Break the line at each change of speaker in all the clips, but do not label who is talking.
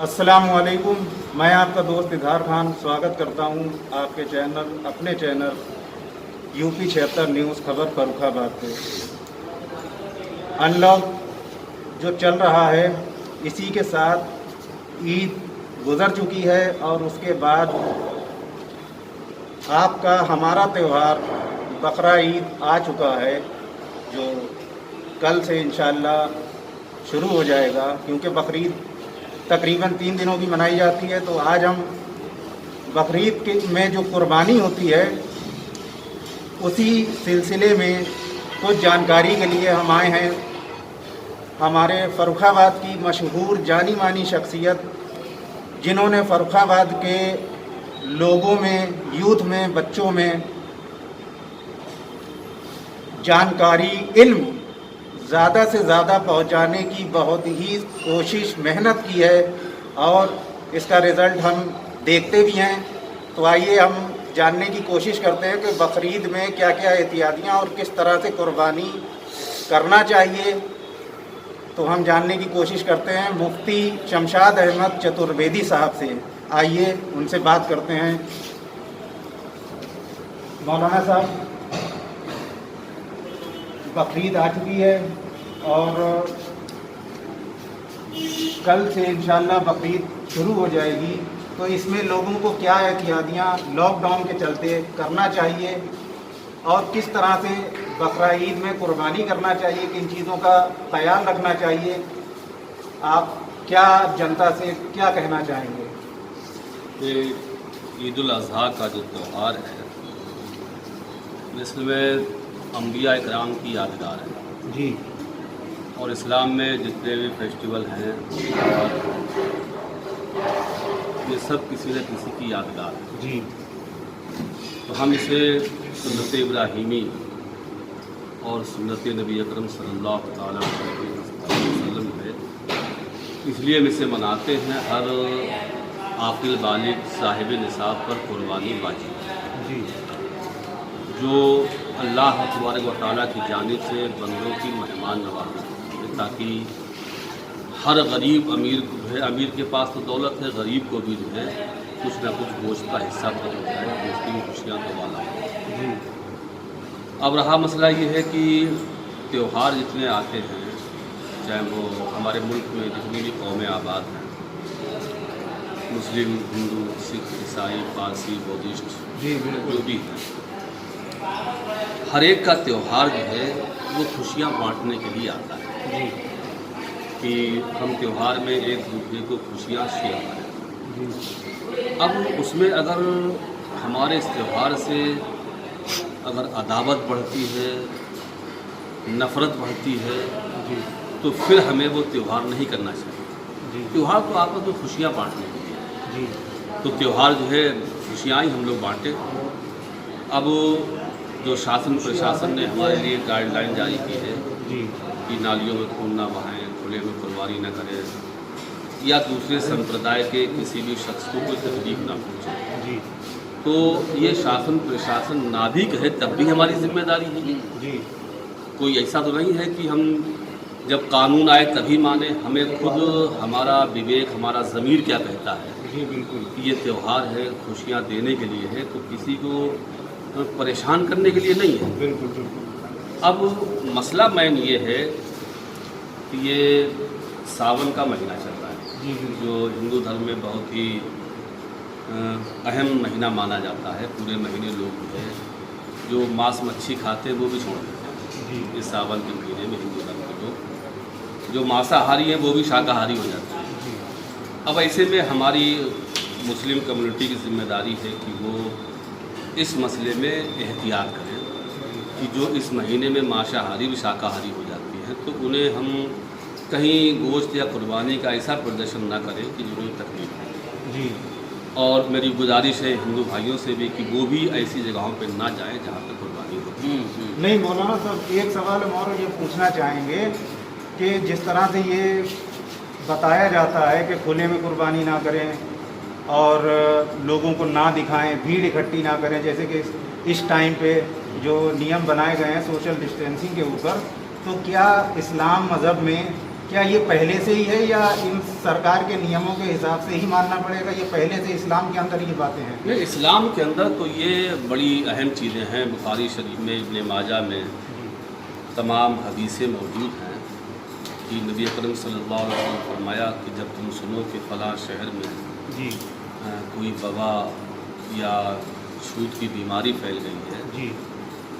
अस्सलाम वालेकुम। मैं आपका दोस्त इजहार खान स्वागत करता हूं आपके चैनल अपने चैनल यूपी 76 न्यूज़ खबर फर्रुखाबाद पे। अनलॉक जो चल रहा है इसी के साथ ईद गुज़र चुकी है और उसके बाद आपका हमारा त्यौहार बकरा ईद आ चुका है, जो कल से इंशाअल्लाह शुरू हो जाएगा। क्योंकि बकरीद तकरीबन 3 दिनों की मनाई जाती है, तो आज हम बकरीद के में जो कुर्बानी होती है उसी सिलसिले में कुछ जानकारी के लिए हम आए हैं। हमारे फर्रुखाबाद की मशहूर जानी मानी शख्सियत, जिन्होंने फर्रुखाबाद के लोगों में, यूथ में, बच्चों में जानकारी, इल्म ज़्यादा से ज़्यादा पहुंचाने की बहुत ही कोशिश, मेहनत की है और इसका रिज़ल्ट हम देखते भी हैं। तो आइए हम जानने की कोशिश करते हैं कि बकरीद में क्या क्या एहतियातियाँ और किस तरह से कुर्बानी करना चाहिए। तो हम जानने की कोशिश करते हैं मुफ्ती शमशाद अहमद चतुर्वेदी साहब से। आइए उनसे बात करते हैं। मौलाना साहब, बकरीद आ चुकी है और कल से इंशाअल्लाह बकरीद शुरू हो जाएगी, तो इसमें लोगों को क्या एहतियातियाँ लॉकडाउन के चलते करना चाहिए और किस तरह से बकरा ईद में कुर्बानी करना चाहिए, किन चीज़ों का ख्याल रखना चाहिए, आप क्या जनता से क्या कहना चाहेंगे?
ईद उल अज़हा का जो त्यौहार है, इसमें अंबिया इकराम की यादगार है
जी।
और इस्लाम में जितने भी फेस्टिवल हैं और ये सब किसी न किसी की यादगार है
जी।
तो हम इसे सुन्नत इब्राहीमी और सुन्नत नबी अकरम सल्लल्लाहु अलैहि वसल्लम है, इसलिए हम इसे मनाते हैं। हर आकिल बालिग साहिब निसाब पर कुर्बानी वाजिब है
जी।
जो अल्लाह तबारक व तआला की जानिब से बंदों की मेहमान नवाज़ी है, ताकि हर गरीब अमीर के पास तो दौलत है, गरीब को भी जो है कुछ ना कुछ गोश्त का हिस्सा हो जाए, गोश्त की खुशियाँ तो वाला हो। अब रहा मसला ये है कि त्यौहार जितने आते हैं, चाहे वो हमारे मुल्क में जितनी भी कौमें आबाद हैं, मुस्लिम, हिंदू, सिख, ईसाई, पारसी, बौद्धिस्ट, जो भी हैं, हर एक का त्यौहार जो है वो खुशियाँ बांटने के लिए आता है कि हम त्यौहार में एक दूसरे को खुशियाँ शेयर करें। अब उसमें अगर हमारे इस त्यौहार से अगर अदावत बढ़ती है, नफ़रत बढ़ती है, तो फिर हमें वो त्यौहार नहीं करना चाहिए। त्यौहार तो आपस में खुशियाँ बांटने के लिए, तो त्यौहार जो है खुशियाँ ही हम लोग बाँटें। अब जो शासन प्रशासन ने हमारे लिए गाइडलाइन जारी की है कि नालियों में खून ना बहाएं, खुले में कुर्बानी न करें या दूसरे संप्रदाय के किसी भी शख्स को कोई तकलीफ ना पहुँचे, तो ये शासन प्रशासन ना भी कहे तब भी हमारी जिम्मेदारी है। कोई ऐसा तो नहीं है कि हम जब कानून आए तभी माने, हमें खुद हमारा विवेक, हमारा ज़मीर क्या कहता है।
जी बिल्कुल।
ये त्यौहार है, खुशियाँ देने के लिए है, तो किसी को परेशान करने के लिए नहीं है।
बिल्कुल बिल्कुल।
अब मसला मैन ये है कि ये सावन का महीना चल रहा है, जो हिंदू धर्म में बहुत ही अहम महीना माना जाता है। पूरे महीने लोग जो है जो मांस मच्छी खाते हैं वो भी छोड़ देते हैं। इस सावन के महीने में हिंदू धर्म के लोग जो मांसाहारी हैं वो भी शाकाहारी हो जाते हैं। अब ऐसे में हमारी मुस्लिम कम्युनिटी की जिम्मेदारी है कि वो इस मसले में एहतियात करें कि जो इस महीने में मांसाहारी भी शाकाहारी हो जाती हैं, तो उन्हें हम कहीं गोश्त या कुर्बानी का ऐसा प्रदर्शन ना करें कि जिन्हें तकलीफ है।
जी।
और मेरी गुजारिश है हिंदू भाइयों से भी कि वो भी ऐसी जगहों पर ना जाएं जहाँ पर कुर्बानी होती है।
नहीं मौलाना साहब, एक सवाल हम और ये पूछना चाहेंगे कि जिस तरह से ये बताया जाता है कि खुले में कुर्बानी ना करें और लोगों को ना दिखाएं, भीड़ इकट्ठी ना करें, जैसे कि इस टाइम पे जो नियम बनाए गए हैं सोशल डिस्टेंसिंग के ऊपर, तो क्या इस्लाम मज़हब में क्या ये पहले से ही है या इन सरकार के नियमों के हिसाब से ही मानना पड़ेगा? ये पहले से इस्लाम के अंदर ये बातें हैं?
नहीं, इस्लाम के अंदर तो ये बड़ी अहम चीज़ें हैं। बुखारी शरीफ में, इब्ने माजा में तमाम हदीसें मौजूद हैं कि नबी अकरम सल्लल्लाहु अलैहि वसल्लम फरमाया कि जब तुम सुनो कि फ़लाँ शहर में
जी
कोई वबा या छूत की बीमारी फैल गई है
जी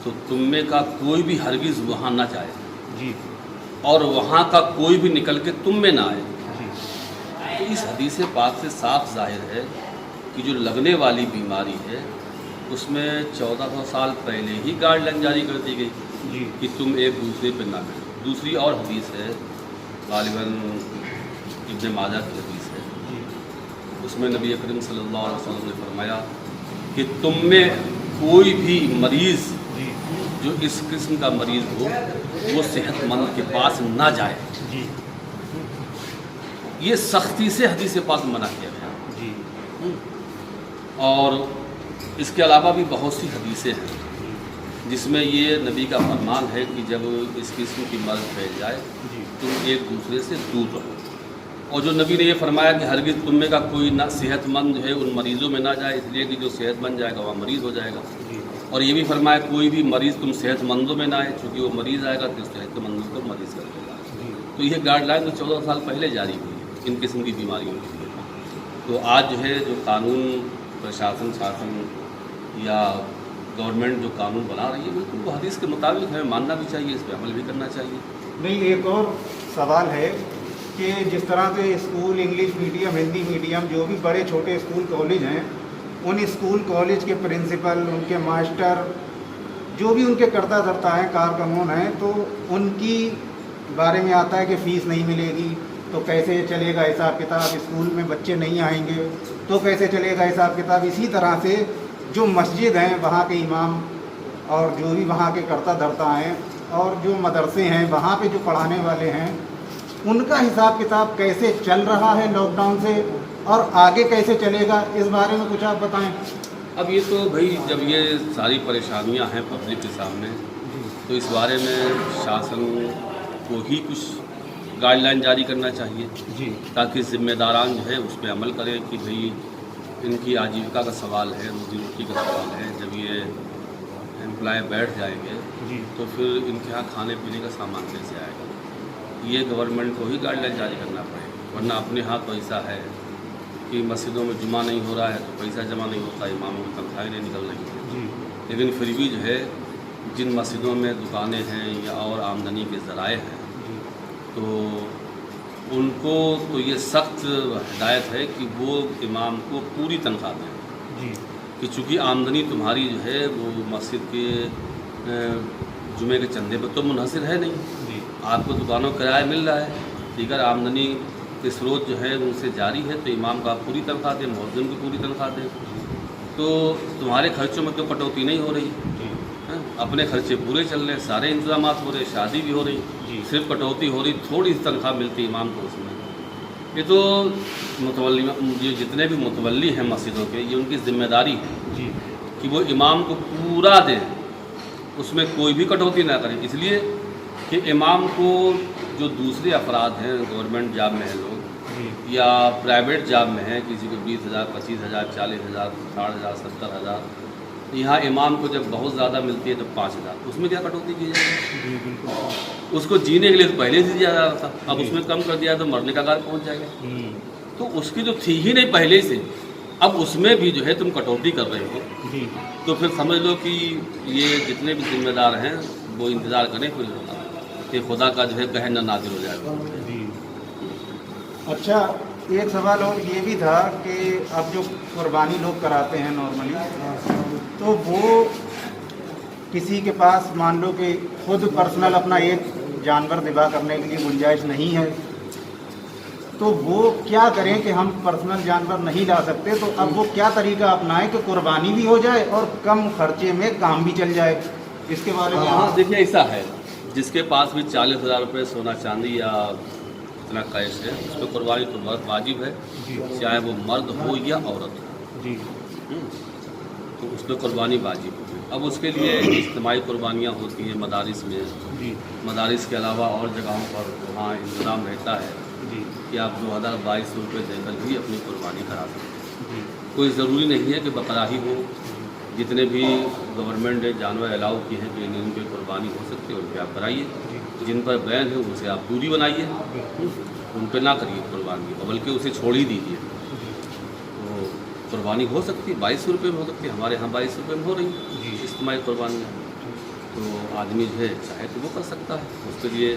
तो तुम में का कोई भी हरगिज़ वहाँ ना जाए
जी
और वहाँ का कोई भी निकल के तुम में ना आए।
जी
तो इस हदीस पाक से साफ जाहिर है कि जो लगने वाली बीमारी है उसमें 1400 साल पहले ही गाइडलाइन जारी कर दी गई
जी
कि तुम एक दूसरे पे ना मिलो। दूसरी और हदीस है, गालिबन इब्ने माजा की हदीस है,
जी
उसमें नबी अकरम सल्लल्लाहु अलैहि वसल्लम ने फरमाया कि तुम में कोई भी मरीज़
जी
जो इस किस्म का मरीज़ हो वो सेहतमंद के पास ना जाए।
जी
ये सख्ती से हदीस पाक में मना किया गया।
जी
और इसके अलावा भी बहुत सी हदीसें हैं जिसमें ये नबी का फरमान है कि जब इस किस्म की मर्ज फैल जाए
जी
तुम एक दूसरे से दूर रहो। और जो नबी ने ये फरमाया कि हरगिज़ तुम में का कोई ना सेहतमंद है उन मरीज़ों में ना जाए, इसलिए कि जो सेहतमंद जाएगा वह मरीज़ हो जाएगा।
जी
और ये भी फरमाया कोई भी मरीज़ तुम सेहतमंदों में ना आए, चूँकि वो मरीज़ आएगा तो सेहतमंदों को मरीज़ कर देगा।
जी
तो ये गाइडलाइन तो 14 साल पहले जारी हुई है इन किस्म की बीमारियों के लिए। तो आज जो है जो कानून प्रशासन शासन या गवर्नमेंट जो कानून बना रही है बिल्कुल वो हदीस के मुताबिक है, मानना भी चाहिए, इस पर अमल भी करना चाहिए।
नहीं, एक और सवाल है कि जिस तरह से school English medium, Hindi medium, जो भी बड़े छोटे स्कूल कॉलेज हैं, उन स्कूल कॉलेज के प्रिंसिपल, उनके मास्टर, जो भी उनके कर्ता धर्ता हैं, कारकून हैं, तो उनकी बारे में आता है कि फ़ीस नहीं मिलेगी तो कैसे चलेगा हिसाब किताब, स्कूल में बच्चे नहीं आएंगे तो कैसे चलेगा हिसाब किताब। इसी तरह से जो मस्जिद हैं वहाँ के इमाम और जो भी वहाँ के कर्ता धर्ता हैं और जो मदरसे हैं वहाँ पे जो पढ़ाने वाले हैं उनका हिसाब किताब कैसे चल रहा है लॉकडाउन से और आगे कैसे चलेगा, इस बारे में कुछ आप बताएं।
अब ये तो भाई जब ये सारी परेशानियां हैं पब्लिक के सामने तो इस बारे में शासन को ही कुछ गाइडलाइन जारी करना चाहिए
जी
ताकि ज़िम्मेदारान जो है उस पर अमल करें कि भाई इनकी आजीविका का सवाल है, रोजी रोटी का सवाल है। जब ये एम्प्लॉय बैठ जाएंगे
जी
तो फिर इनके यहाँ खाने पीने का सामान कैसे आएगा? ये गवर्नमेंट को ही गाइडलाइन जारी करना पड़ेगा, वरना अपने हाथ तो ऐसा है कि मस्जिदों में जुमा नहीं हो रहा है तो पैसा जमा नहीं होता, इमामों की तनख्वाहें नहीं निकल रही हैं।
जी
लेकिन फिर भी जो है जिन मस्जिदों में दुकानें हैं या और आमदनी के ज़राए हैं
जी
तो उनको तो ये सख्त हिदायत है कि वो इमाम को पूरी तनख्वाह दें
जी
कि चूँकि आमदनी तुम्हारी जो है वो मस्जिद के जुमे के चंदे पर तो मुनहसर है नहीं,
जी
आपको दुकानों का किराया मिल रहा है, दीगर आमदनी के स्रोत जो है उनसे जारी है, तो इमाम को आप पूरी तनख्वाह दें, मुअज्जिन को पूरी तनख्वाह दें, तो तुम्हारे खर्चों में तो कटौती नहीं हो रही
जी
है। अपने खर्चे पूरे चल रहे, सारे इंतजाम हो रहे, शादी भी हो रही,
जी
सिर्फ कटौती हो रही, थोड़ी सी तनख्वाह मिलती इमाम को उसमें। ये तो मुतवल्ली ये जितने भी मुतवल्ली हैं मस्जिदों के, ये उनकी ज़िम्मेदारी है
जी
कि वो इमाम को पूरा दें, उसमें कोई भी कटौती ना करें। इसलिए कि इमाम को जो दूसरे अफराद हैं, गवर्नमेंट जॉब में हैं लोग
जी
या प्राइवेट जॉब में हैं, किसी को 20,000, 25,000, 40,000, 60,000, 70,000, यहाँ इमाम को जब बहुत ज़्यादा मिलती है तो 5,000, उसमें क्या कटौती की जाएगी?
जी बिल्कुल।
उसको जीने के लिए तो पहले से दिया जा रहा था, अब
जी।
उसमें कम कर दिया तो मरने का गार पहुँच जाएगा।
हम्म,
तो उसकी जो थी ही नहीं पहले से, अब उसमें भी जो है तुम कटौती कर रहे हो,
जी
तो फिर समझ लो कि ये जितने भी जिम्मेदार हैं वो इंतज़ार करें फिर कि खुदा का जो है कहर न नाज़िल हो जाएगा।
जी
अच्छा, एक सवाल और ये भी था कि अब जो कुर्बानी लोग कराते हैं नॉर्मली, तो वो किसी के पास मान लो कि खुद पर्सनल अपना एक जानवर ज़िबा करने के लिए गुंजाइश नहीं है, तो वो क्या करें कि हम पर्सनल जानवर नहीं ला सकते, तो अब वो क्या तरीका अपनाएं कि कुर्बानी भी हो जाए और कम खर्चे में काम भी चल जाए, इसके बारे में?
हाँ, देखिए ऐसा है, जिसके पास भी 40,000 रुपये सोना चांदी या इतना कैश है, उस पर कुर्बानी तो बहुत वाजिब है,
जी
चाहे वो मर्द हो या औरत हो।
जी
तो उस पर कुर्बानी वाजिब होगी। اب اس کے لیے اجتماعی قربانیاں ہوتی ہیں مدارس میں،
جی
مدارس کے علاوہ اور جگہوں پر وہاں انتظام رہتا ہے
جی
کہ آپ 2200 روپے دے کر بھی اپنی قربانی کرا سکتے ہیں۔
جی
کوئی ضروری نہیں ہے کہ بقرہ ہی ہو، جتنے بھی گورنمنٹ نے جانور الاؤ کیے ہیں کہ ان پہ قربانی ہو سکتی ہے ان پہ آپ کرائیے، جن پر بین ہے ان سے آپ دوری بنائیے، ان پہ نہ کریے قربانی، بلکہ اسے چھوڑ ہی دیجیے۔ تو قربانی ہو سکتی ہے، 2200 روپے میں ہو سکتی ہے، ہمارے یہاں 2200 روپے میں ہو رہی ہے اجتماعی قربانیاں۔ تو آدمی جو ہے چاہے تو وہ کر سکتا ہے، اس کے لیے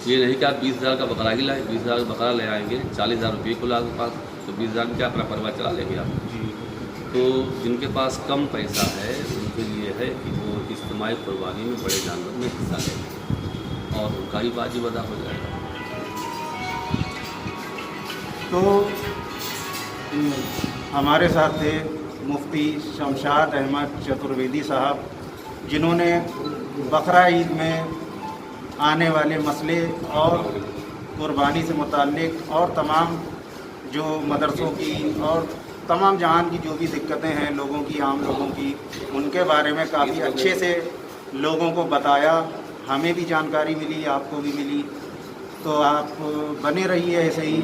یہ نہیں کہ آپ 20,000 کا بقرہ ہی لائیں، 20,000 کا بقرہ لے آئیں گے، 40,000 روپئے کو لا کے پاس، تو 20,000 میں کیا اپنا پرواہ چلا لیں گے آپ۔
جی
تو جن کے پاس کم پیسہ ہے ان کے لیے ہے کہ وہ اجتماعی قربانی میں بڑے جانور میں حصہ لیں اور ان کا ہی واجب ادا ہو جائے گا۔
تو ہمارے ساتھ تھے مفتی شمشاد احمد چترویدی صاحب، جنہوں نے بقرہ عید میں آنے والے مسئلے اور قربانی سے متعلق اور تمام جو مدرسوں کی اور تمام جہان کی جو بھی دقتیں ہیں لوگوں کی، عام لوگوں کی، ان کے بارے میں کافی اچھے سے لوگوں کو بتایا، ہمیں بھی جانکاری ملی، آپ کو بھی ملی۔ تو آپ بنے رہیے ایسے ہی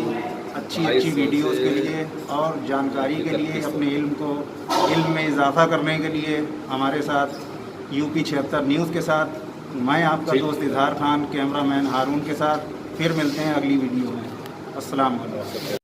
اچھی ویڈیوز کے لیے اور جانکاری کے لیے، اپنے علم میں اضافہ کرنے کے لیے ہمارے ساتھ UP 76 نیوز کے ساتھ میں آپ کا دوست اظہار خان، کیمرہ مین ہارون کے ساتھ پھر ملتے ہیں اگلی ویڈیو میں۔ السلام علیکم۔